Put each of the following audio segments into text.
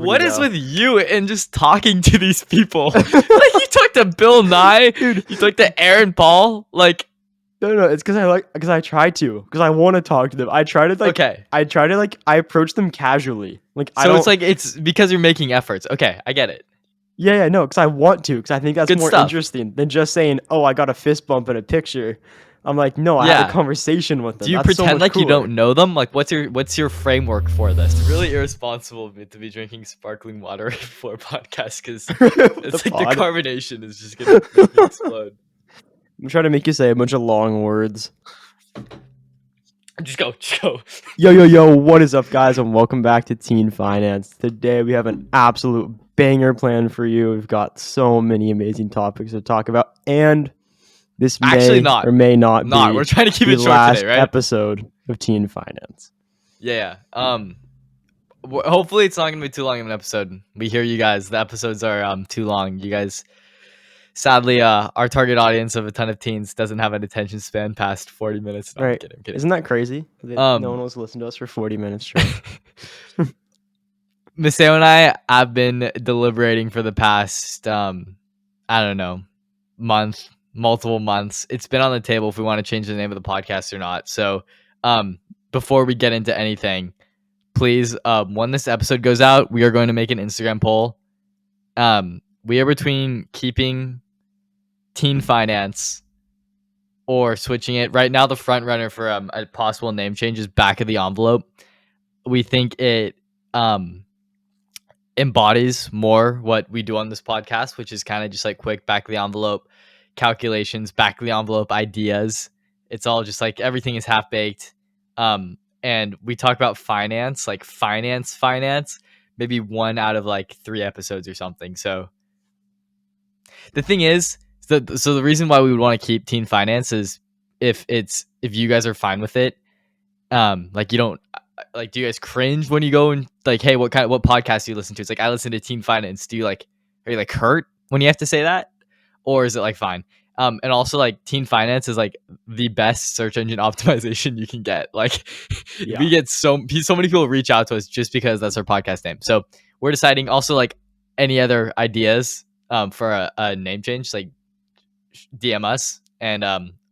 What is with you and just talking to these people? Like, you talked to Bill Nye, Dude. you talked to Aaron Paul. Like, No, it's because I try to, because I want to talk to them. I try to okay. I approach them casually. Like, I So don't. it's like, it's because you're making efforts. Okay, I get it. Yeah, no, because I want to, because I think that's Good more stuff. interesting than just saying, "Oh, I got a fist bump in a picture." I'm like, no, I had Yeah. a conversation with them. Do you That's so pretend much like you cooler. don't know them? Like, what's your framework for this? It's really irresponsible of me to be drinking sparkling water before a podcast, because it's like the carbonation is just gonna make me explode. I'm trying to make you say a bunch of long words. Just go. Yo, what is up, guys, and welcome back to Teen Finance. Today we have an absolute banger plan for you. We've got so many amazing topics to talk about, and this may or may not be we're trying to keep it short last today, right? episode of Teen Finance. Yeah. Hopefully it's not gonna be too long of an episode. We hear you guys. The episodes are too long. You guys, sadly, our target audience of a ton of teens doesn't have an attention span past 40 minutes. No, Right? I'm kidding. Isn't that crazy? No one wants to listen to us for 40 minutes straight. Maseo and I have been deliberating for the past multiple months. It's been on the table if we want to change the name of the podcast or not. So before we get into anything, please, when this episode goes out, we are going to make an Instagram poll. We are between keeping Teen Finance or switching it. Right now, the front runner for a possible name change is Back of the Envelope. We think it embodies more what we do on this podcast, which is kind of just like quick back of the envelope calculations, back of the envelope ideas. It's all just like everything is half baked. And we talk about finance, like finance, maybe 1 out of like 3 episodes or something. So the thing is, so the reason why we would want to keep Teen Finance is if you guys are fine with it, like you don't like, do you guys cringe when you go and like, hey, what podcast do you listen to? It's like, I listen to Teen Finance. Are you like hurt when you have to say that, or is it like fine? And also, like, Teen Finance is like the best search engine optimization you can get. Like, we get so many people reach out to us just because that's our podcast name. So we're deciding. Also, like, any other ideas for a name change, like, DM us, and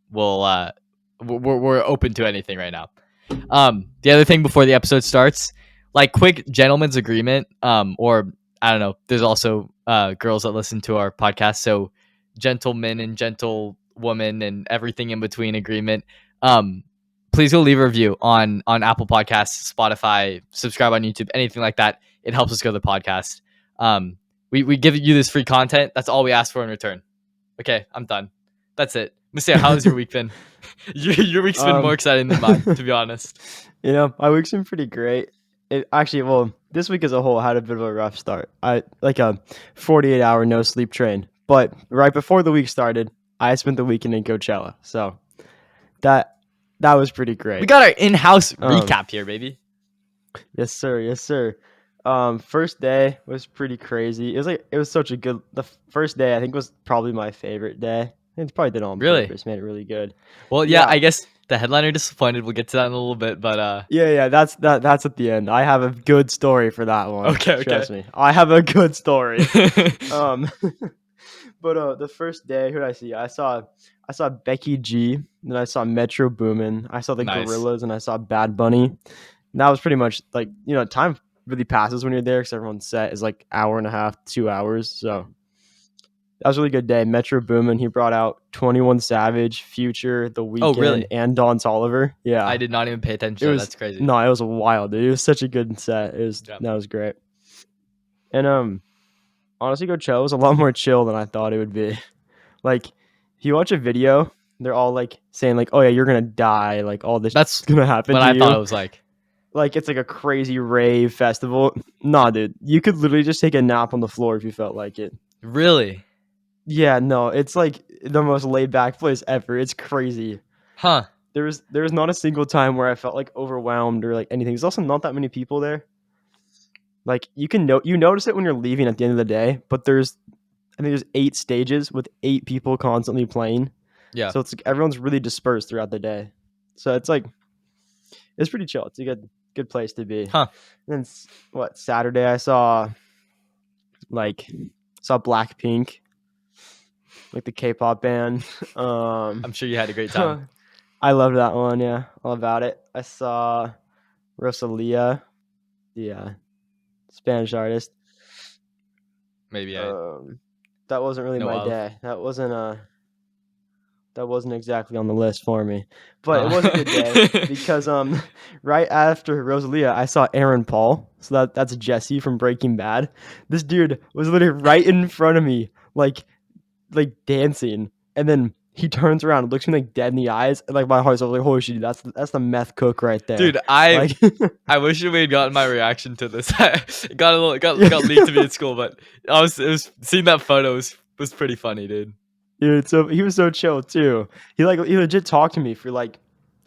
we're open to anything right now. The other thing before the episode starts, like, quick gentleman's agreement, or I don't know, there's also girls that listen to our podcast, so gentlemen and gentlewomen and everything in between agreement. Please go leave a review on Apple Podcasts, Spotify, subscribe on YouTube, anything like that. It helps us grow the podcast. We give you this free content. That's all we ask for in return. Okay, I'm done. That's it. Maseo, how's your week been? Your week's been more exciting than mine, to be honest. My week's been pretty great. This week as a whole had a bit of a rough start. I like a 48-hour no sleep train. But right before the week started, I spent the weekend in Coachella. So that was pretty great. We got our in-house recap here, baby. Yes, sir. First day was pretty crazy. It was such a good. The first day I think was probably my favorite day. It's probably did on purpose, made it really good. Well, yeah, I guess the headliner disappointed. We'll get to that in a little bit, but yeah, that's at the end. I have a good story for that one. Okay. Trust me, I have a good story. But the first day, who did I see? I saw Becky G, then I saw Metro Boomin, I saw the Gorillas, and I saw Bad Bunny. And that was pretty much like, time really passes when you're there because everyone's set is like hour and a half, 2 hours. So that was a really good day. Metro Boomin, he brought out 21 Savage, Future, The Weeknd, and Don Toliver. Yeah, I did not even pay attention. That's crazy. No, it was wild, dude. It was such a good set. That was great. And honestly, Coachella was a lot more chill than I thought it would be. Like, if you watch a video, they're all like saying like, "Oh yeah, you're gonna die," like all this that's gonna happen. What I thought it was like it's like a crazy rave festival. Nah, dude, you could literally just take a nap on the floor if you felt like it. Really? Yeah, no, it's like the most laid back place ever. It's crazy. Huh? There was not a single time where I felt like overwhelmed or like anything. There's also not that many people there. Like, you notice it when you're leaving at the end of the day, but I think there's 8 stages with 8 people constantly playing. Yeah. So it's like everyone's really dispersed throughout the day. So it's like, it's pretty chill. It's a good place to be. Huh. And then Saturday I saw Like saw Blackpink, like the K-pop band. I'm sure you had a great time. I loved that one. Yeah, all about it. I saw Rosalia, the Spanish artist. Maybe that wasn't really know my of. day. That wasn't exactly on the list for me, but it was a good day because right after Rosalia, I saw Aaron Paul. So that's Jesse from Breaking Bad. This dude was literally right in front of me, like dancing, and then he turns around and looks me like dead in the eyes, and like my heart's like, holy shit, that's the meth cook right there. Dude, like I wish we had gotten my reaction to this. It got Yeah. leaked to me at school, but it was seeing that photo was pretty funny, dude. Dude, so he was so chill too. He legit talked to me for like,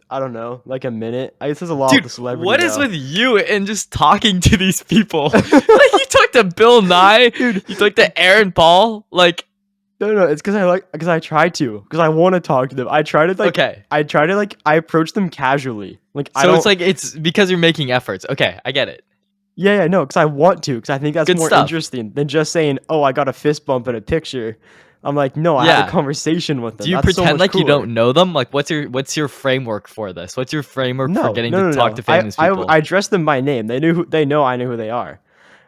I don't know, like a minute. I guess there's a lot Dude, of the celebrity. what is though. with you and just talking to these people? Like you talked to Bill Nye, Dude. You talked to Aaron Paul, like. No, it's because I try to, because I want to talk to them. I try to Okay. I approach them casually. Like So it's like it's because you're making efforts. Okay, I get it. Yeah, no, because I want to, because I think that's Good more stuff. interesting than just saying, "Oh, I got a fist bump in a picture." I'm like, no, I had Yeah. a conversation with them. Do you That's so pretend much like you cooler. don't know them? Like what's your framework for this? What's your framework for getting to talk to famous people? I addressed them by name. They know I know who they are.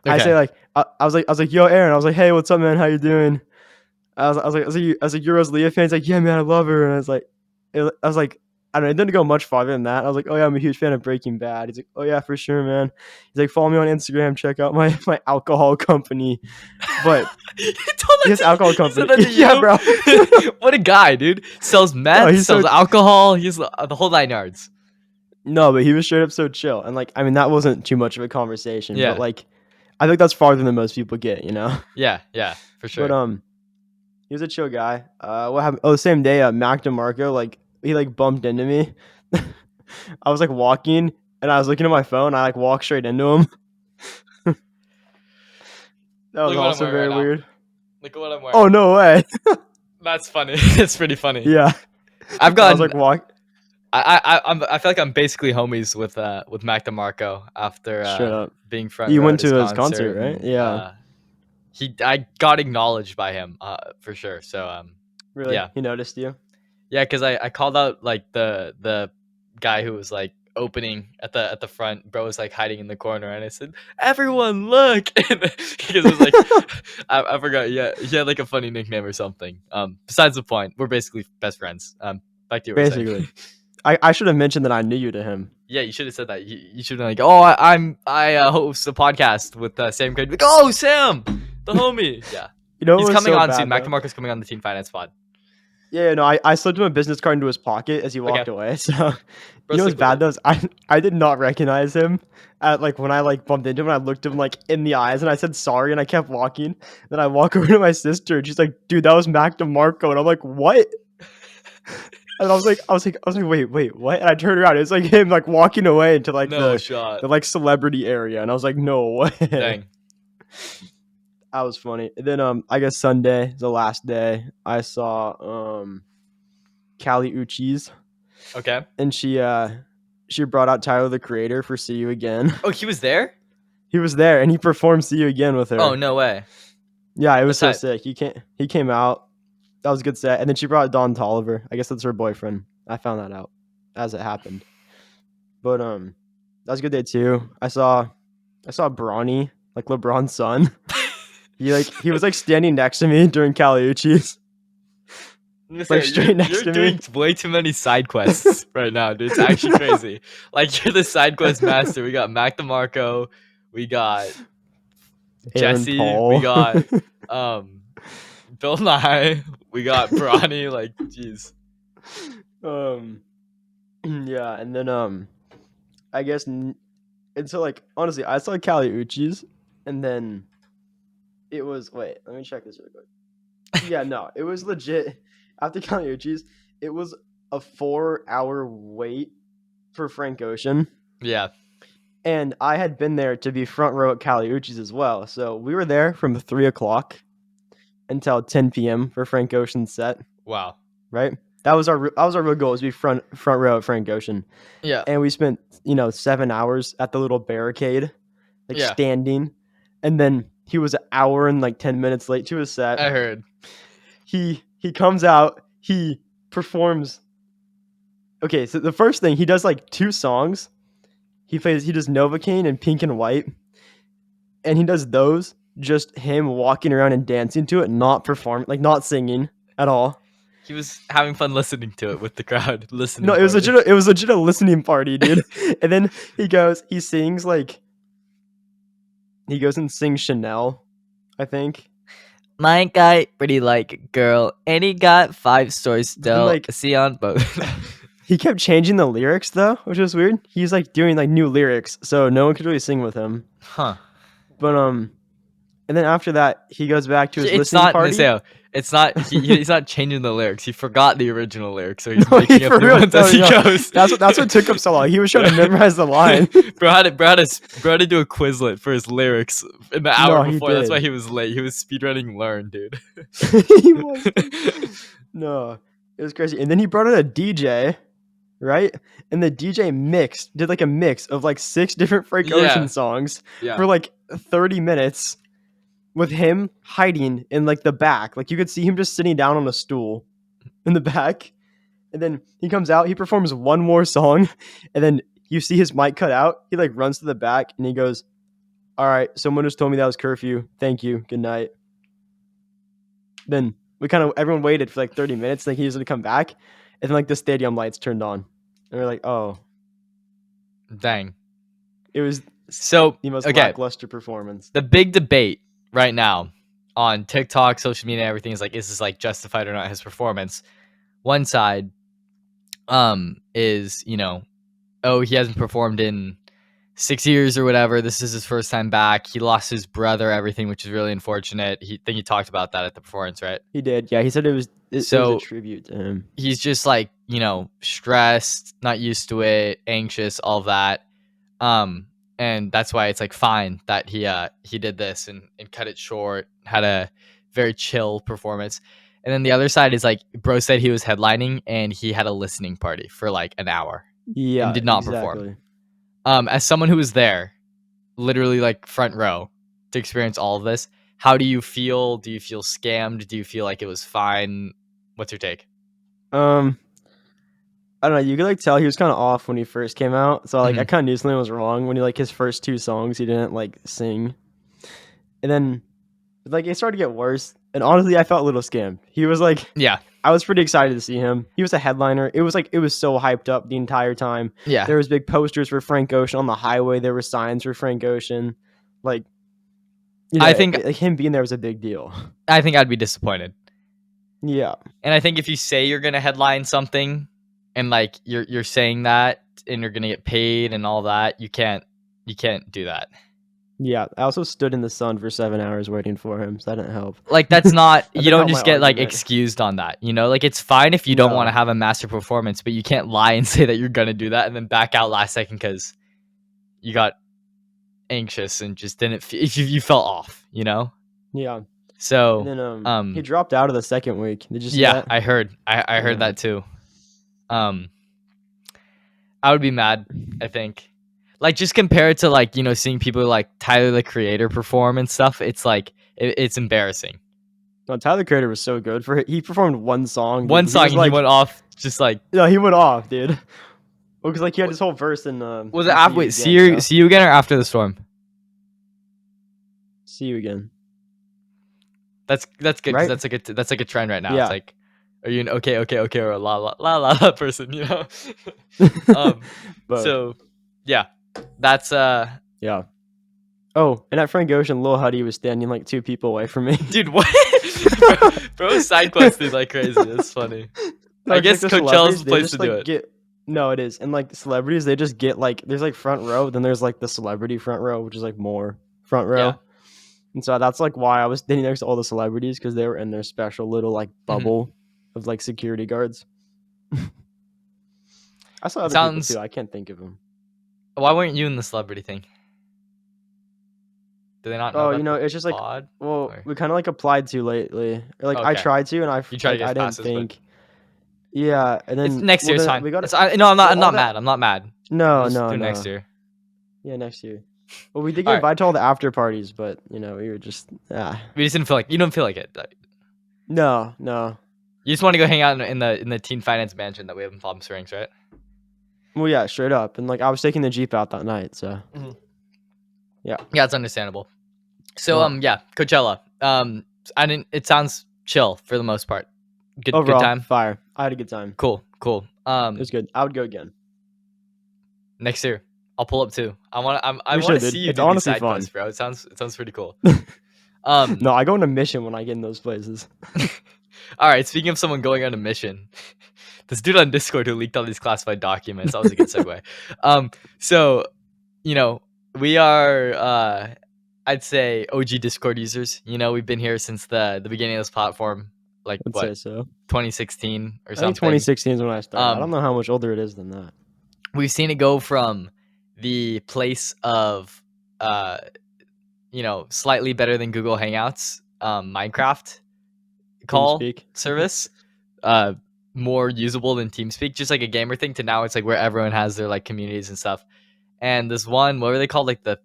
I Okay. say like, I was like, yo, Aaron. I was like, hey, what's up, man? How you doing? I was like, you're Rosalia fan. He's like, yeah, man, I love her. And I was like, I don't know, it didn't go much farther than that. I was like, oh yeah, I'm a huge fan of Breaking Bad. He's like, oh yeah, for sure, man. He's like, follow me on Instagram, check out my alcohol company. But his alcohol company, yeah, bro. What a guy, dude. Sells meth, sells alcohol. He's the whole 9 yards. No, but he was straight up so chill, and like, I mean, that wasn't too much of a conversation. Yeah. But like, I think that's farther than most people get, you know. Yeah, for sure. But he was a chill guy. What happened? Oh, the same day, Mac DeMarco, like, he like bumped into me. I was like walking, and I was looking at my phone. I like walked straight into him. That was also very weird. Look at what I'm wearing. Oh, no way. That's funny. It's pretty funny. Yeah. I've gotten. I was like I feel like I'm basically homies with Mac DeMarco after being front. You went to his concert, right? And, yeah. I got acknowledged by him for sure. So really, yeah, he noticed you. Yeah, because I called out like the guy who was like opening at the front. Bro was like hiding in the corner, and I said, "Everyone, look!" Because it was like I forgot. Yeah, he had like a funny nickname or something. Besides the point, we're basically best friends. Back to you. Basically, I should have mentioned that I knew you to him. Yeah, you should have said that. You should have been like, "Oh, I host a podcast with Sam Craig." Like, "Oh, Sam, the homie." Yeah, you know, he's coming so on bad, soon. Mac DeMarco's coming on the Teen Finance Pod. Yeah, no, I slipped him a business card into his pocket as he walked away. So you know what's bad though? I did not recognize him at like when I like bumped into him and I looked him like in the eyes and I said sorry and I kept walking. Then I walk over to my sister and she's like, dude, that was Mac DeMarco. And I'm like, what? And I was like, wait, what? And I turned around. It's like him like walking away into like the like celebrity area. And I was like, no way. Dang. That was funny. And then I guess Sunday, the last day, I saw Callie Uchis. Okay. And she brought out Tyler the Creator for See You Again. Oh, he was there? He was there and he performed See You Again with her. Oh, no way. Yeah, it was so sick. He came out. That was a good set. And then she brought Don Toliver. I guess that's her boyfriend. I found that out as it happened. But that was a good day too. I saw Bronny, like LeBron's son. He was like standing next to me during Callie Uchis. Like straight next to me. You're doing way too many side quests right now, dude. It's actually crazy. Like you're the side quest master. We got Mac DeMarco, we got Jesse, we got Bill Nye, we got Bronny. Like, jeez. Yeah, and then I guess and so like honestly, I saw Callie Uchis, and then it was let me check this real quick. Yeah, no, it was legit. After Callie Uchis, it was a 4-hour wait for Frank Ocean. Yeah. And I had been there to be front row at Callie Uchis as well. So we were there from 3 o'clock until 10 p.m. for Frank Ocean's set. Wow. Right? That was our real goal, was to be front row at Frank Ocean. Yeah. And we spent, 7 hours at the little barricade, standing. And then he was an hour and like 10 minutes late to his set. I heard. He comes out, he performs. Okay, so the first thing, he does like 2 songs. He does Novocaine and Pink and White. And he does those, just him walking around and dancing to it, not performing, like not singing at all. He was having fun listening to it with the crowd. Listening. No, it was legit a listening party, dude. And then he goes and sings Chanel, I think. My guy pretty like a girl, and he got 5 stars still. Like, see on both. He kept changing the lyrics though, which was weird. He's like doing like new lyrics, so no one could really sing with him. Huh. But and then after that, he goes back to his listening party. Maseo. It's not. He's not changing the lyrics. He forgot the original lyrics, so he's making up new ones as he goes. That's what took him so long. He was trying to memorize the line. Bro had to do a Quizlet for his lyrics in the hour before. That's why he was late. He was speedrunning Learn, dude. He was. No, it was crazy. And then he brought in a DJ, right? And the DJ did like a mix of like 6 different Frank Ocean songs for like 30 minutes. With him hiding in like the back. Like you could see him just sitting down on a stool in the back. And then he comes out, he performs one more song, and then you see his mic cut out. He like runs to the back and he goes, "All right, someone just told me that was curfew. Thank you. Good night." Then everyone waited for like 30 minutes, like he was gonna come back, and then like the stadium lights turned on. And we're like, oh. Dang. It was the most lackluster performance. The big debate right now on TikTok, social media, everything is this like justified or not his performance. One side is, oh, he hasn't performed in 6 years or whatever. This is his first time back. He lost his brother, everything, which is really unfortunate. He talked about that at the performance, right? He did. Yeah, he said it was a tribute to him. He's just like, stressed, not used to it, anxious, all that. And that's why it's like fine that he did this and cut it short, had a very chill performance. And then the other side is like bro said he was headlining and he had a listening party for like an hour. Yeah. And did not perform. As someone who was there, literally like front row to experience all of this, how do you feel? Do you feel scammed? Do you feel like it was fine? What's your take? I don't know. You could like tell he was kind of off when he first came out. So like I kind of knew something was wrong when he like his first 2 songs he didn't like sing, and then like it started to get worse. And honestly, I felt a little scammed. He was like, I was pretty excited to see him. He was a headliner. It was so hyped up the entire time. Yeah, there was big posters for Frank Ocean on the highway. There were signs for Frank Ocean. Like, I think like him being there was a big deal. I think I'd be disappointed. Yeah, and I think if you say you're gonna headline something. And like you're saying that and you're gonna get paid and all that, you can't do that. Yeah, I also stood in the sun for 7 hours waiting for him, so that didn't help. Like that's not you don't just get like excused on that, Like it's fine if you don't want to have a master performance, but you can't lie and say that you're gonna do that and then back out last second because you got anxious and just didn't you felt off, Yeah. So and then he dropped out of the second week. Did you see that? I heard. I heard that too. I would be mad, I think. Like just compare it to like, seeing people like Tyler the Creator perform and stuff. It's like it's embarrassing. No, Tyler the Creator was so good for it. He performed one song. One song and he went off just like he went off, dude. Well, because like he had his whole verse in was it after wait, see you again or after the storm? See you again. That's good, right? That's like a trend right now. Yeah. It's like, are you an okay or a la person, So yeah, that's yeah. Oh, and at Frank Ocean, Lil Huddy was standing like 2 people away from me. Dude, what? bro side quested like crazy. That's funny. I guess like Coachella's the place to do it. No, it is. And like the celebrities, they just get like there's like front row, then there's like the celebrity front row, which is like more front row. Yeah. And so that's like why I was standing next to all the celebrities because they were in their special little like bubble of like security guards. I saw other people too. I can't think of them. Why weren't you in the celebrity thing? Do they not know? Oh, it's just like we kind of like applied to lately. Or, like I tried to, and I didn't think. But... Yeah, and then it's next year's time. I'm not mad. I'm not mad. No. Next year. Yeah, next year. Well, we did get All right. invited to all the after parties, but we were just We just didn't feel like you don't feel like it. No. You just want to go hang out in the teen finance mansion that we have in Palm Springs, right? Well, yeah, straight up, and like I was taking the Jeep out that night, so yeah, it's understandable. So yeah, Coachella. It sounds chill for the most part. Good time. Fire. I had a good time. Cool. It was good. I would go again next year. I'll pull up too. I want to see you it's do these honestly side fun. quests, bro. It sounds pretty cool. No, I go on a mission when I get in those places. All right. Speaking of someone going on a mission, this dude on Discord who leaked all these classified documents. That was a good segue. So we are I'd say OG Discord users. We've been here since the beginning of this platform. Like I'd say so. 2016 or something. I think 2016 is when I started. I don't know how much older it is than that. We've seen it go from the place of slightly better than Google Hangouts, Minecraft call TeamSpeak service, more usable than TeamSpeak, just like a gamer thing, to now it's like where everyone has their like communities and stuff. And this one, what were they called, like the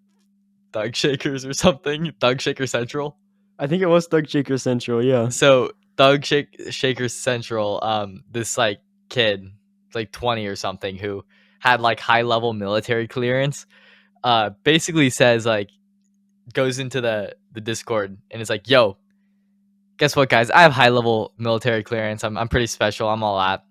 Thug Shakers or something? Thug Shaker Central. I think it was Thug Shaker Central, yeah. So Shaker Central, this like kid, like 20 or something, who had like high level military clearance, basically says like, goes into the Discord and is like, yo, guess what, guys? I have high level military clearance. I'm pretty special. I'm all that.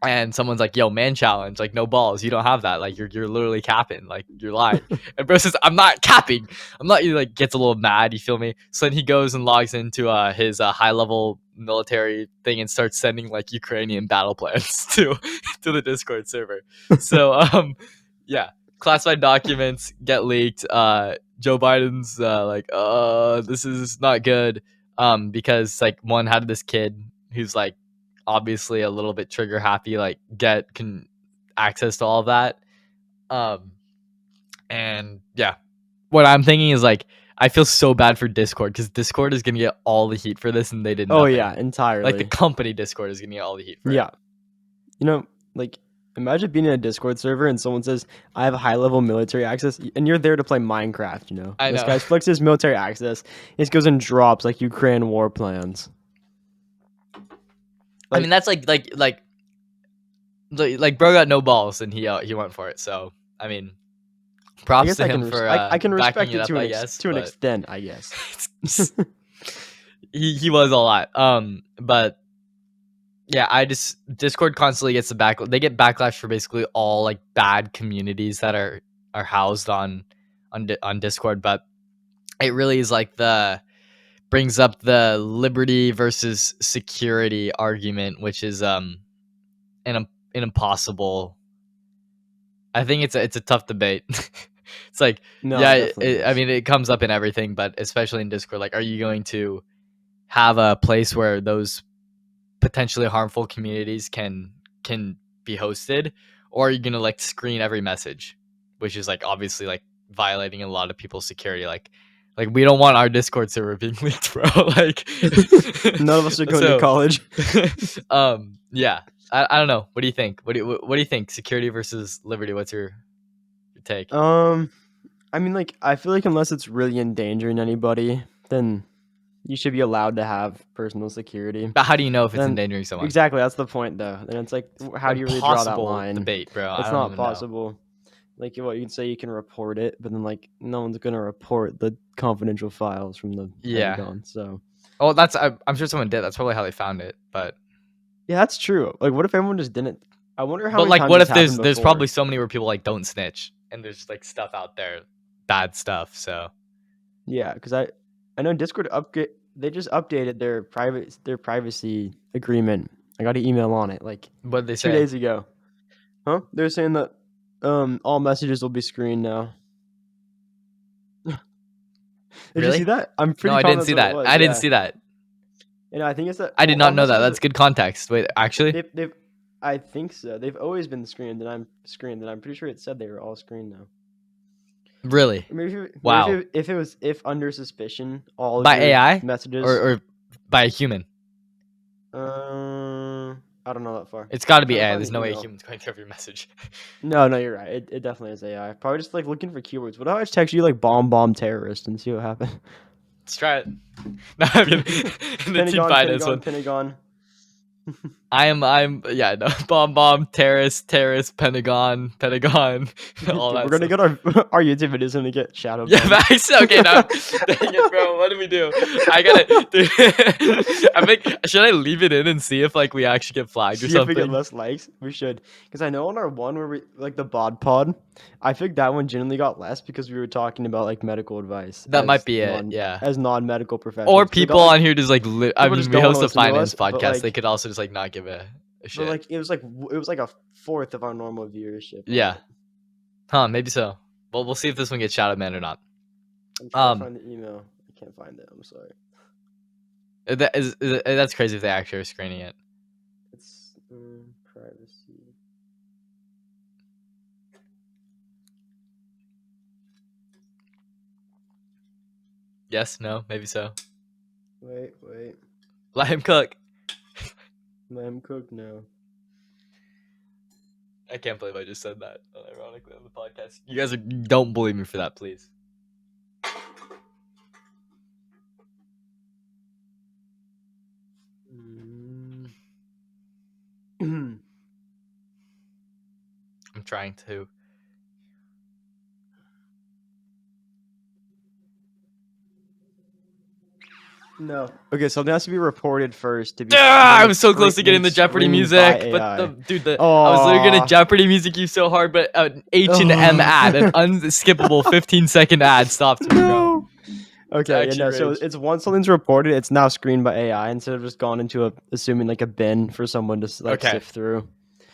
And someone's like, yo, man challenge, like, no balls, you don't have that, like, you're literally capping, like, you're lying. And bro says, I'm not capping, I'm not. He like gets a little mad, you feel me? So then he goes and logs into his high level military thing and starts sending like Ukrainian battle plans to the Discord server. So yeah, classified documents get leaked. Joe Biden's like, this is not good, because like, one, how did this kid who's like obviously a little bit trigger happy like get access to all of that? And yeah, what I'm thinking is like, I feel so bad for Discord, because Discord is gonna get all the heat for this, and they did nothing. Oh yeah, entirely. Like the company Discord is gonna get all the heat for it. Like, imagine being in a Discord server and someone says, I have high level military access, and you're there to play Minecraft, I This know. guy flexes military access. He just goes and drops like Ukraine war plans. I mean, that's like bro got no balls and he went for it. So I mean, props to him for I can respect it it up, to an extent, I guess. he was a lot. But yeah, Discord constantly gets they get backlash for basically all like bad communities that are housed on Discord. But it really is like brings up the liberty versus security argument, which is an impossible. I think it's a tough debate. It's like, No, yeah, I mean, it comes up in everything, but especially in Discord. Like, are you going to have a place where those potentially harmful communities can be hosted, or are you gonna like screen every message, which is like obviously like violating a lot of people's security? Like we don't want our Discord server being leaked, bro. Like none of us are going to college. Yeah, I don't know. What do you think? What do you think? Security versus liberty? What's your take? I mean, like, I feel like unless it's really endangering anybody, then you should be allowed to have personal security. But how do you know if it's endangering someone? Exactly, that's the point, though. And it's like, how do you really draw that line? Debate, bro. It's not possible. Like, what you can say, you can report it, but then like no one's gonna report the confidential files from the Pentagon. So, I'm sure someone did. That's probably how they found it. But yeah, that's true. Like, what if everyone just didn't? I wonder how. But like, what if there's probably so many where people like don't snitch, and there's like stuff out there, bad stuff. So yeah, because I know Discord they just updated their privacy agreement. I got an email on it like what did they say 2 days ago. Huh? They're saying that all messages will be screened now. Did you see that? I'm pretty. No, I didn't see that. I didn't see that. And I think it's that. I did not know that. That's good context. Wait, actually, I think so. They've always been screened, and I'm pretty sure it said they were all screened now. Really? Wow. If under suspicion, all by AI messages or by a human. I I don't know that far. It's got to be Trying to AI. find There's the no way email. humans going through every message. No, you're right. It definitely is AI. Probably just like looking for keywords. What if I just text you like bomb terrorist and see what happens? Let's try it. No, I'm kidding. And the team finance one. Pentagon. I'm yeah, no, bomb, terrorist, Pentagon, all Dude, that we're gonna stuff. get our YouTube videos gonna get shadow Yeah, banned. Max. Okay, now, dang it, bro. What do we do? I gotta. Dude, I think should I leave it in and see if like we actually get flagged or See if we get something? less likes. We should, because I know on our one where we like the bod pod, I think that one genuinely got less because we were talking about like medical advice That might be it. Yeah. as non-medical professionals. Or 'Cause we got, people like, on here just like. I people mean, just we don't want host to a listen to finance us, but podcast. They like, could also just like not give a but shit. like it was like a fourth of our normal viewership. Yeah. Huh? Maybe so. Well, we'll see if this one gets shadow banned or not. I'm trying to find the email. I can't find it. I'm sorry. That's crazy if they actually are screening it. It's privacy. Yes, no, maybe so. Wait. Let him cook. Let him cook now. I can't believe I just said that, ironically, on the podcast. You guys don't believe me for that, please. I'm trying to. No. Okay, so it has to be reported first to be. I was so close to getting the Jeopardy music, but I was literally gonna Jeopardy music you so hard, but an H&M ad, an unskippable 15-second ad stopped me, bro. Okay, so it's once something's reported, it's now screened by AI instead of just gone into assuming like a bin for someone to like sift through.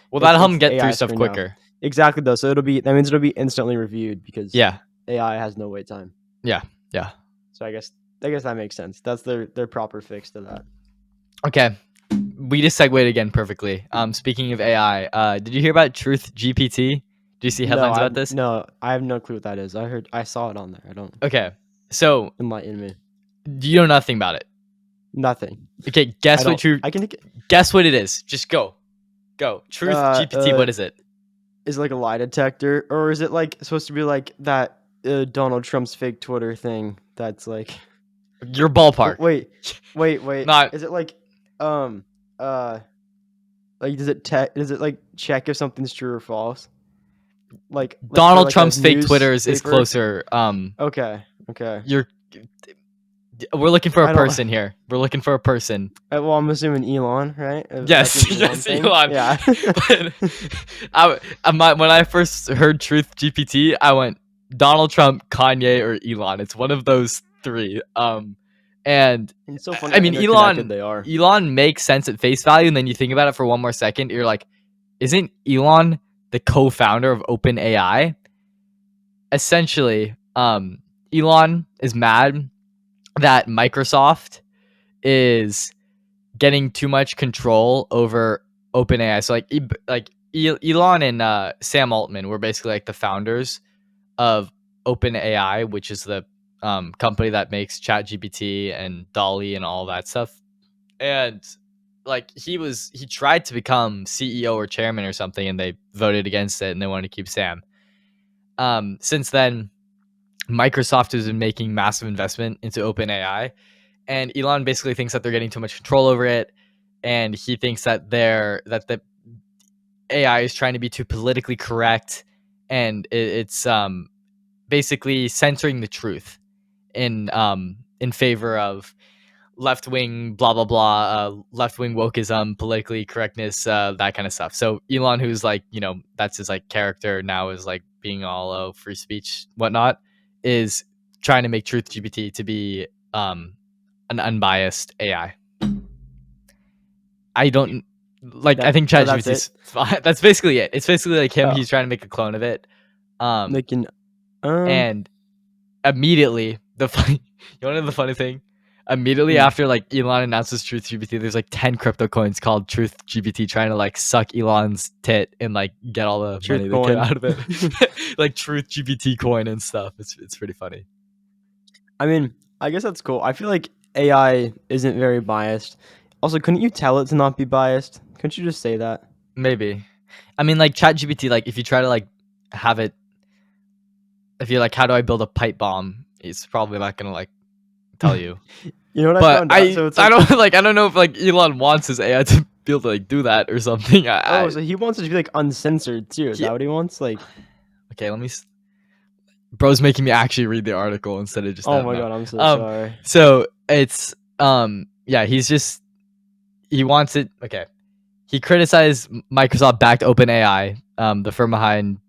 Well, that'll help them get through stuff quicker. Now. Exactly though, so that means it'll be instantly reviewed because AI has no wait time. Yeah. So I guess that makes sense. That's their proper fix to that. Okay. We just segued again perfectly. Speaking of AI, did you hear about TruthGPT? Do you see headlines about this? No, I have no clue what that is. I saw it on there. I don't. Okay. So enlighten me. Do you know nothing about it? Nothing. Okay, guess what it is. Just go. TruthGPT, what is it? Is it like a lie detector, or is it like supposed to be like that Donald Trump's fake Twitter thing? That's like your ballpark. Wait. Not. Is it like like does it like check if something's true or false? Like Donald Trump's fake Twitter is closer. Okay. We're looking for a person here. We're looking for a person. Well, I'm assuming Elon, right? Yes, Elon. Yeah. When I first heard TruthGPT, I went Donald Trump, Kanye, or Elon. It's one of those three. And it's so funny. I mean, Elon makes sense at face value, and then you think about it for one more second, you're like, isn't Elon the co-founder of OpenAI? Essentially, Elon is mad that Microsoft is getting too much control over OpenAI. So like Elon and Sam Altman were basically like the founders of OpenAI, which is the company that makes ChatGPT and DALL-E and all that stuff. And like he tried to become CEO or chairman or something, and they voted against it, and they wanted to keep Sam. Since then, Microsoft has been making massive investment into OpenAI, and Elon basically thinks that they're getting too much control over it, and he thinks that the AI is trying to be too politically correct, and it's basically censoring the truth in favor of left-wing blah blah blah, left-wing wokeism, politically correctness, that kind of stuff. So Elon, who's like, that's his like character now, is like being all free speech whatnot, is trying to make TruthGPT to be an unbiased AI. I don't like. I think ChatGPT. That's basically it. It's basically like him. He's trying to make a clone of it. And immediately the funny. You want to know the funny thing? Immediately after like Elon announces TruthGPT, there's like 10 crypto coins called TruthGPT trying to like suck Elon's tit and like get all the money they can out of it. Like TruthGPT coin and stuff. It's pretty funny. I mean, I guess that's cool. I feel like AI isn't very biased. Also, couldn't you tell it to not be biased? Couldn't you just say that? Maybe. I mean, like ChatGPT, like if you try to like have it, if you're like, how do I build a pipe bomb? It's probably not gonna like tell you. You know what I But found out? So it's I like, don't like I don't know if like Elon wants his AI to be able to like do that or something. oh, so he wants it to be like uncensored too. Is Yeah. that what he wants? Like, Okay, bro's making me actually read the article instead of just oh my no. god, I'm so sorry. So it's yeah, he wants it. Okay, he criticized Microsoft backed OpenAI, the firm behind.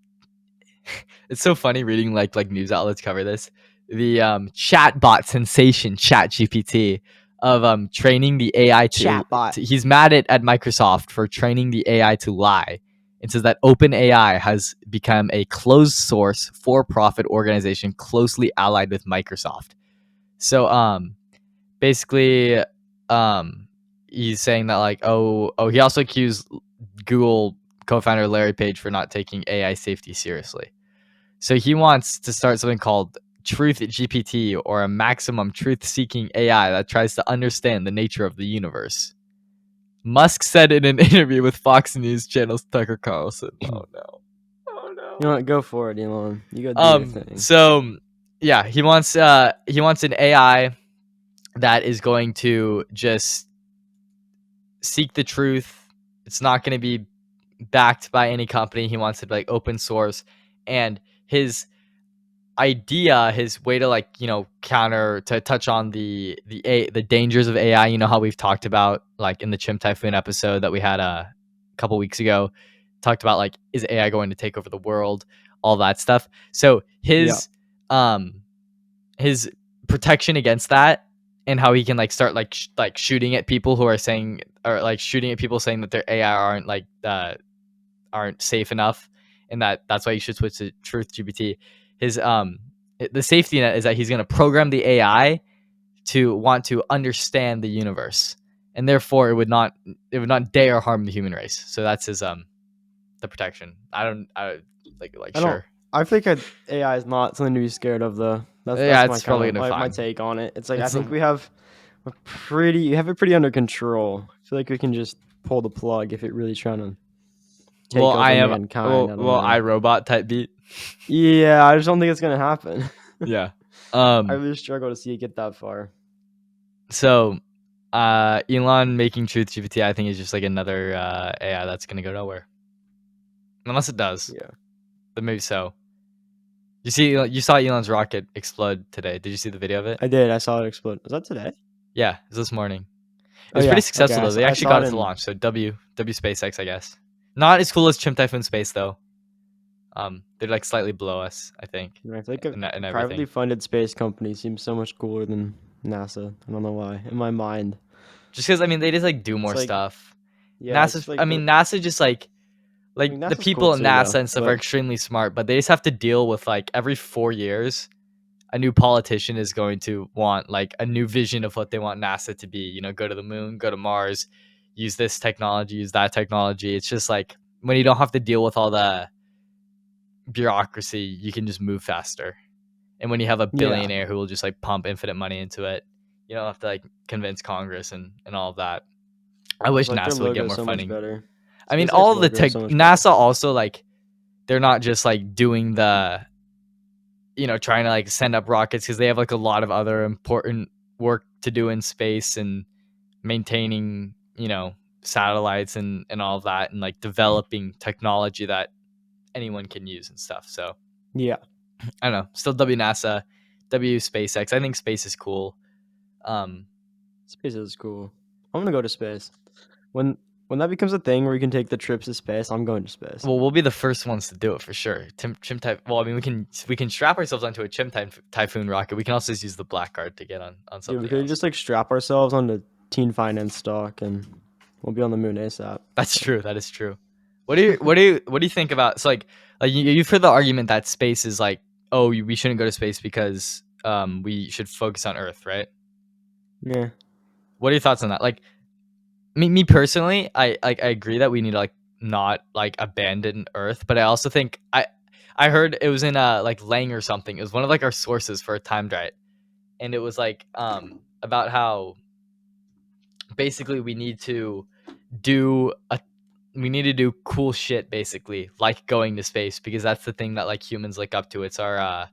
It's so funny reading like news outlets cover this. The chatbot sensation ChatGPT of training the AI Chatbot. he's mad at Microsoft for training the AI to lie, and says that OpenAI has become a closed source for-profit organization closely allied with Microsoft. So basically he's saying that like he also accused Google co-founder Larry Page for not taking AI safety seriously. So he wants to start something called TruthGPT, or a maximum truth-seeking AI that tries to understand the nature of the universe. Musk said in an interview with Fox News channel's Tucker Carlson. Oh no. Oh no. You know what? Go for it, Elon. You gotta do your thing. So yeah, he wants an AI that is going to just seek the truth. It's not going to be backed by any company. He wants it to be like open source, and his idea, his way to like counter to touch on the dangers of AI. You know how we've talked about like in the Chimp Typhoon episode that we had a couple weeks ago, talked about like, is AI going to take over the world, all that stuff. So his protection against that, and how he can like start like shooting at people who are saying, or like shooting at people saying that their AI aren't safe enough, and that's why you should switch to TruthGPT. His the safety net is that he's going to program the AI to want to understand the universe, and therefore it would not dare harm the human race. So that's his the protection. I I don't. sure. I think AI is not something to be scared of, though. Yeah, That's my it's kind probably of gonna be my fine. take on it. It's like I It's think we have it pretty under control. I feel like we can just pull the plug if it really trying to take over mankind. I don't know. iRobot type beat. Yeah, I just don't think it's gonna happen. Yeah. I really struggle to see it get that far. So Elon making TruthGPT, I think, is just like another AI that's gonna go nowhere, unless it does. Yeah, But maybe so. You saw Elon's rocket explode today. Did you see the video of it? I did. I saw it explode. Was that today? Yeah, it was this morning. It Oh was pretty yeah. Okay. successful though. They I actually saw got it it to in. launch. So W SpaceX, I guess. Not as cool as Chimp Typhoon Space though. They're like slightly below us, I think, I feel like a in privately everything. funded space company seems so much cooler than NASA. I don't know why. In my mind, Just because I mean they just like do it's more like stuff. yeah, it's just like NASA just like I mean the NASA's cool people in too though, NASA and stuff are but extremely smart, but they just have to deal with like every 4 years a new politician is going to want like a new vision of what they want NASA to be. Go to the moon, go to Mars, use this technology, use that technology. It's just like when you don't have to deal with all the bureaucracy, you can just move faster. And when you have a yeah, billionaire who will just like pump infinite money into it, you don't have to like convince Congress and all of that. I wish also like their NASA would get logo is more so much funding. better. I mean, SpaceX all of the logo is tech so much better. NASA also like they're not just like doing the trying to like send up rockets, because they have like a lot of other important work to do in space, and maintaining satellites and all of that, and like developing technology that anyone can use and stuff. So Yeah, I don't know, still W NASA, W SpaceX. I think space is cool. um space is cool. I'm gonna go to space when that becomes a thing where you can take the trips to space. I'm going to space. well, we'll be the first ones to do it for sure. Well, I mean, we can strap ourselves onto a Typhoon rocket. We can also just use the black card to get on Dude, we something could else. just like strap ourselves onto teen finance stock and we'll be on the moon ASAP. That's true. That is true. What do you think about, so like you've heard the argument that space is like, oh, we shouldn't go to space because we should focus on Earth, right? Yeah, What are your thoughts on that? Like me personally, I agree that we need to like not like abandon Earth, but I also think I heard it was in like Lang or something. It was one of like our sources for a time drive, and it was like about how basically we need to we need to do cool shit, basically, like going to space, because that's the thing that like humans look up to. It's our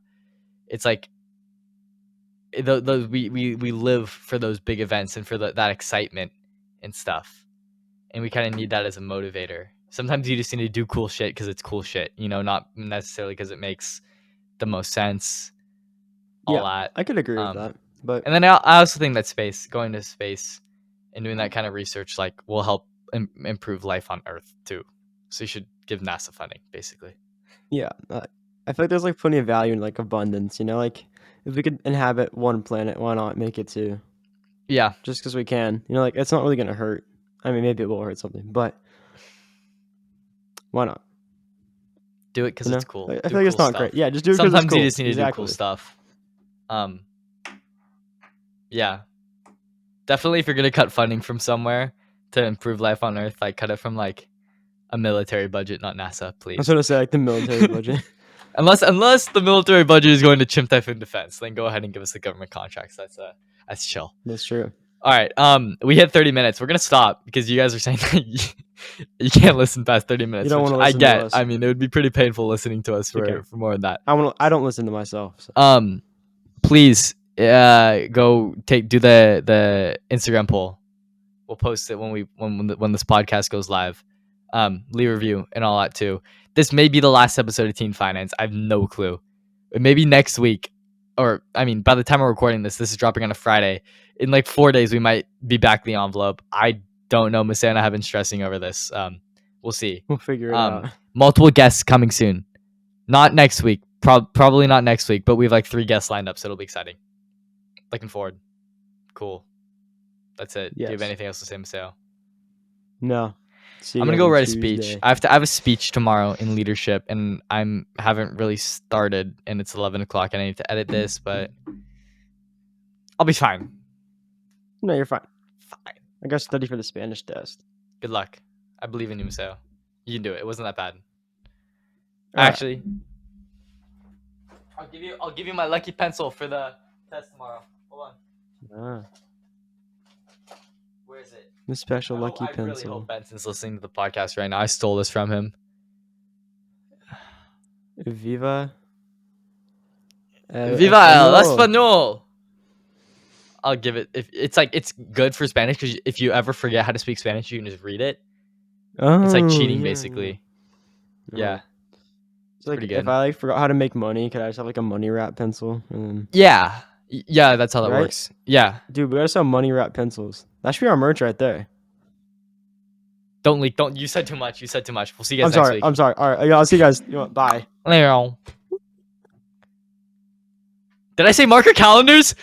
it's like we live for those big events and for that excitement and stuff, and we kind of need that as a motivator. Sometimes you just need to do cool shit because it's cool shit, not necessarily because it makes the most sense. All that. I could agree with that. But and then I also think that going to space and doing that kind of research like will help improve life on Earth too. So you should give NASA funding, basically. Yeah, I feel like there's like plenty of value in like abundance. Like if we could inhabit one planet, why not make it two? Yeah, just because we can. Like it's not really gonna hurt. I mean, maybe it will hurt something, but why not? Do it because it's cool. I feel like it's not great. Yeah, just do it because it's cool. Sometimes you just need to do cool stuff. Yeah. Definitely, if you're gonna cut funding from somewhere to improve life on Earth, like cut it from like a military budget, not NASA, please. I was gonna say like the military budget. unless the military budget is going to chimp typhoon defense, then go ahead and give us the government contracts. That's chill. That's true. All right. We hit 30 minutes. We're gonna stop because you guys are saying that you can't listen past 30 minutes. You don't want to listen to us. I mean, it would be pretty painful listening to us for more than that. I don't listen to myself. So. Please go do the Instagram poll. We'll post it when this podcast goes live. Leave a review and all that too. This may be the last episode of Teen Finance. I have no clue. Maybe next week, or I mean, by the time we're recording this is dropping on a Friday. In like 4 days, we might be back the envelope. I don't know. Maseo and I have been stressing over this. We'll see. We'll figure it out. Multiple guests coming soon. Not next week. Probably not next week, but we have like 3 guests lined up, so it'll be exciting. Looking forward. Cool. That's it. Yes. Do you have anything else to say, Maseo? No. I'm gonna go write a speech. I have a speech tomorrow in leadership, and haven't really started, and it's 11 o'clock, and I need to edit this, but I'll be fine. No, you're fine. Fine. I got to study for the Spanish test. Good luck. I believe in you, Maseo. You can do it. It wasn't that bad. All Actually, right. I'll give you my lucky pencil for the test tomorrow. Hold on. Where is it? The special lucky pencil. I really hope Benson's listening to the podcast right now. I stole this from him. Viva el español. I'll give it. If it's good for Spanish, because if you ever forget how to speak Spanish, you can just read it. It's like cheating, basically. Yeah. It's like if I like forgot how to make money, could I just have like a money wrap pencil? And then... Yeah, that's how that works. Yeah, dude, we gotta sell money wrap pencils. That should be our merch right there. Don't leak. Don't. You said too much. We'll see you guys next week. I'm sorry. All right, I'll see you guys. Bye. Did I say marker calendars?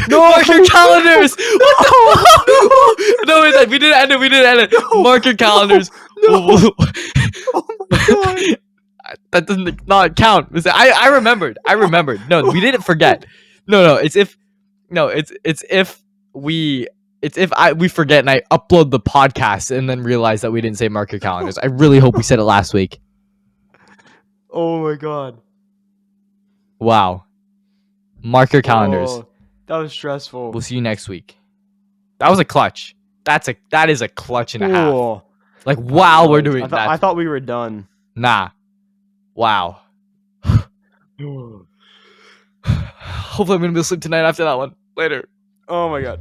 No, marker calendars. What the? No, we didn't end it. No. Marker calendars. No. Oh my god. That doesn't not count. I remembered. No, we didn't forget. No. It's if we forget and I upload the podcast and then realize that we didn't say marker calendars. I really hope we said it last week. Oh my god. Wow. Marker calendars. That was stressful. We'll see you next week. That was a clutch. That is a clutch and a half. Like while we're doing that. I thought we were done. Nah. Wow. Hopefully I'm gonna be asleep tonight after that one. Later. Oh my god.